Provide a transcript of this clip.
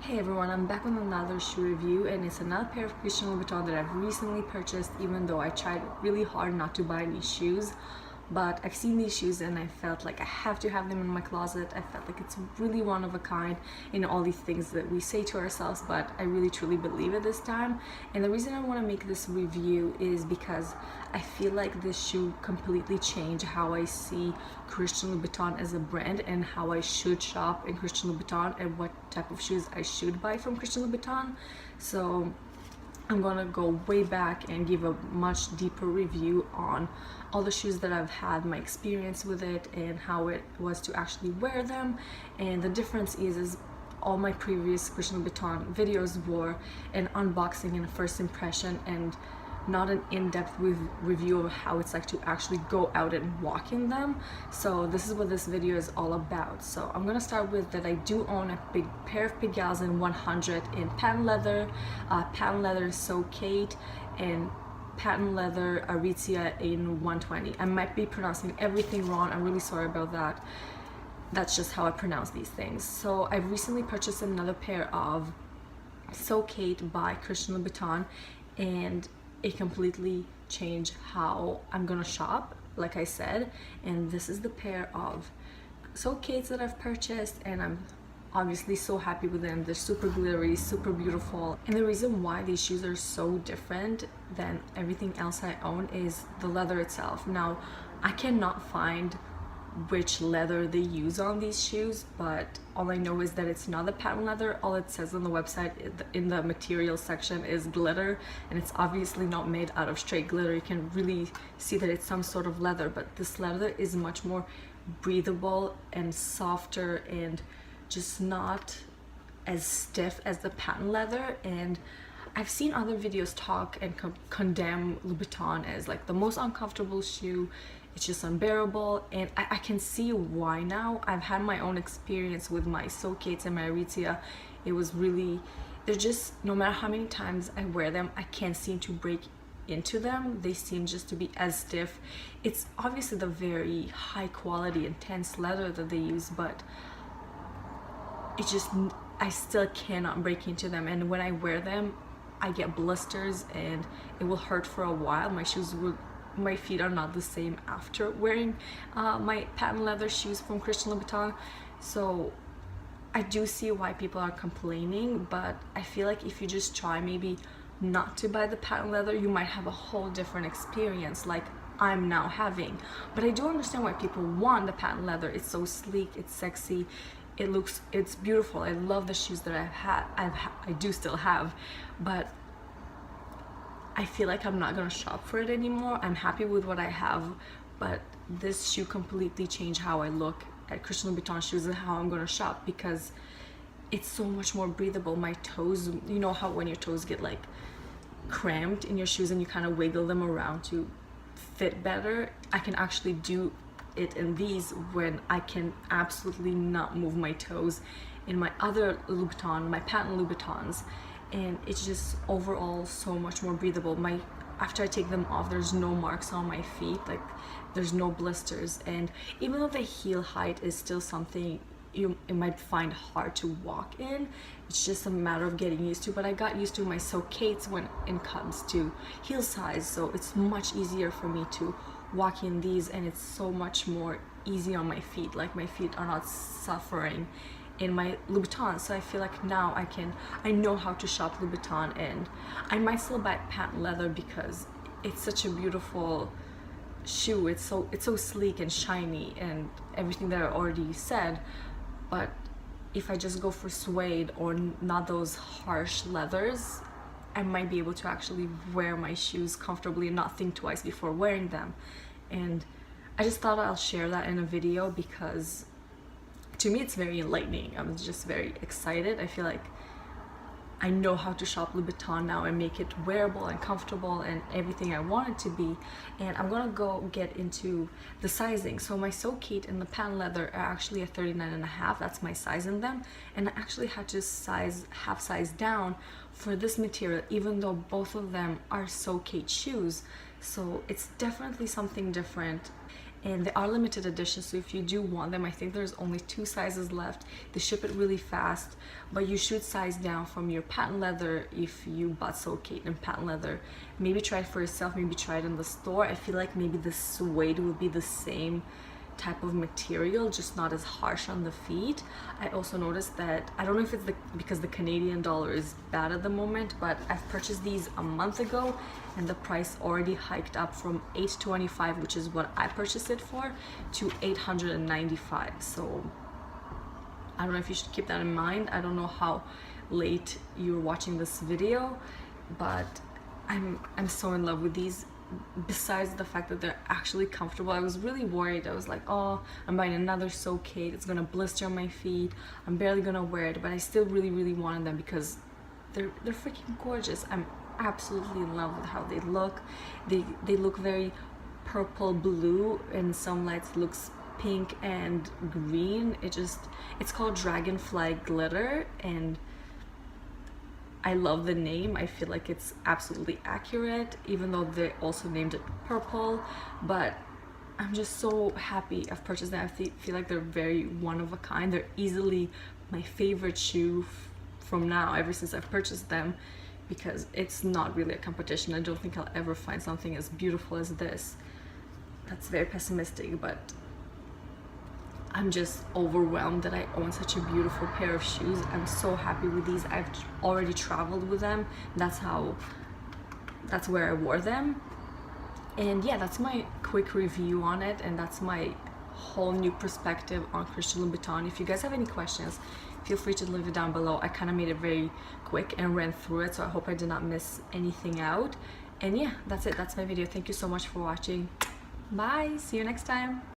Hey everyone, I'm back with another shoe review, and it's another pair of Christian Louboutin that I've recently purchased, even though I tried really hard not to buy these shoes. But I've seen these shoes and I felt like I have to have them in my closet. I felt like it's really one of a kind in all these things that we say to ourselves, but I really truly believe it this time. And the reason I want to make this review is because I feel like this shoe completely changed how I see Christian Louboutin as a brand and how I should shop in Christian Louboutin and what type of shoes I should buy from Christian Louboutin. So I'm gonna go way back and give a much deeper review on all the shoes that I've had, my experience with it, and how it was to actually wear them. And the difference is all my previous Christian Louboutin videos were an unboxing and a first impression, and not an in-depth review of how it's like to actually go out and walk in them. So this is what this video is all about. So I'm gonna start with that I do own a big pair of Pigalle in 100 in patent leather So Kate, and patent leather Aritzia in 120. I might be pronouncing everything wrong, I'm really sorry about that. That's just how I pronounce these things. So I've recently purchased another pair of So Kate by Christian Louboutin, and it completely changed how I'm gonna shop, like I said. And this is the pair of So Kates that I've purchased, and I'm obviously so happy with them. They're super glittery, super beautiful. And the reason why these shoes are so different than everything else I own is the leather itself. Now, I cannot find which leather they use on these shoes, but all I know is that it's not the patent leather. All it says on the website in the material section is glitter, and it's obviously not made out of straight glitter. You can really see that it's some sort of leather, but this leather is much more breathable and softer and just not as stiff as the patent leather. And I've seen other videos talk and condemn Louboutin as like the most uncomfortable shoe. It's just unbearable, and I can see why now. I've had my own experience with my So Kates and my Aritzia. It was really, they're just, no matter how many times I wear them, I can't seem to break into them. They seem just to be as stiff. It's obviously the very high quality, intense leather that they use, but it just, I still cannot break into them. And when I wear them, I get blisters and it will hurt for a while. My feet are not the same after wearing my patent leather shoes from Christian Louboutin. So I do see why people are complaining, but I feel like if you just try maybe not to buy the patent leather, you might have a whole different experience like I'm now having. But I do understand why people want the patent leather. It's so sleek, it's sexy, it's beautiful. I love the shoes that I do still have, but I feel like I'm not gonna shop for it anymore. I'm happy with what I have, but this shoe completely changed how I look at Christian Louboutin shoes and how I'm gonna shop, because it's so much more breathable. My toes, you know how when your toes get like cramped in your shoes and you kind of wiggle them around to fit better? I can actually do it in these when I can absolutely not move my toes in my other Louboutin, my patent Louboutins. And it's just overall so much more breathable. After I take them off, there's no marks on my feet, like there's no blisters. And even though the heel height is still something you might find hard to walk in, it's just a matter of getting used to. But I got used to my So Kates when it comes to heel size, so it's much easier for me to walk in these, and it's so much more easy on my feet. Like my feet are not suffering in my Louboutin. So I feel like now I know how to shop Louboutin, and I might still buy patent leather because it's such a beautiful shoe. It's so sleek and shiny and everything that I already said. But if I just go for suede or not those harsh leathers, I might be able to actually wear my shoes comfortably and not think twice before wearing them. And I just thought I'll share that in a video because to me it's very enlightening. I'm just very excited. I feel like I know how to shop Louboutin now and make it wearable and comfortable and everything I want it to be. And I'm gonna go get into the sizing. So my So Kate and the patent leather are actually a 39.5. That's my size in them. And I actually had to half size down for this material, even though both of them are So Kate shoes. So it's definitely something different. and they are limited edition, so if you do want them, I think there's only 2 sizes left. They ship it really fast, but you should size down from your patent leather if you bought Soulcate in patent leather. Maybe try it for yourself, maybe try it in the store. I feel like maybe the suede will be the same type of material, just not as harsh on the feet. I also noticed that, I don't know if it's because the Canadian dollar is bad at the moment, but I've purchased these a month ago and the price already hiked up from $825, which is what I purchased it for, to $895. So I don't know if you should keep that in mind. I don't know how late you're watching this video, but I'm so in love with these. Besides the fact that they're actually comfortable, I was really worried. I was like, oh, I'm buying another Soulcate, it's gonna blister my feet, I'm barely gonna wear it, but I still really wanted them because they're freaking gorgeous. I'm absolutely in love with how they look. They look very purple blue, and some lights looks pink and green. It's called Dragonfly Glitter, and I love the name. I feel like it's absolutely accurate, even though they also named it purple. But I'm just so happy I've purchased them. I feel like they're very one of a kind. They're easily my favorite shoe from now, ever since I've purchased them, because it's not really a competition. I don't think I'll ever find something as beautiful as this. That's very pessimistic, but I'm just overwhelmed that I own such a beautiful pair of shoes. I'm so happy with these. I've already traveled with them. That's where I wore them. And yeah, that's my quick review on it, and that's my whole new perspective on Christian Louboutin. If you guys have any questions, feel free to leave it down below. I kind of made it very quick and ran through it, so I hope I did not miss anything out. And yeah, that's it. That's my video. Thank you so much for watching. Bye. See you next time.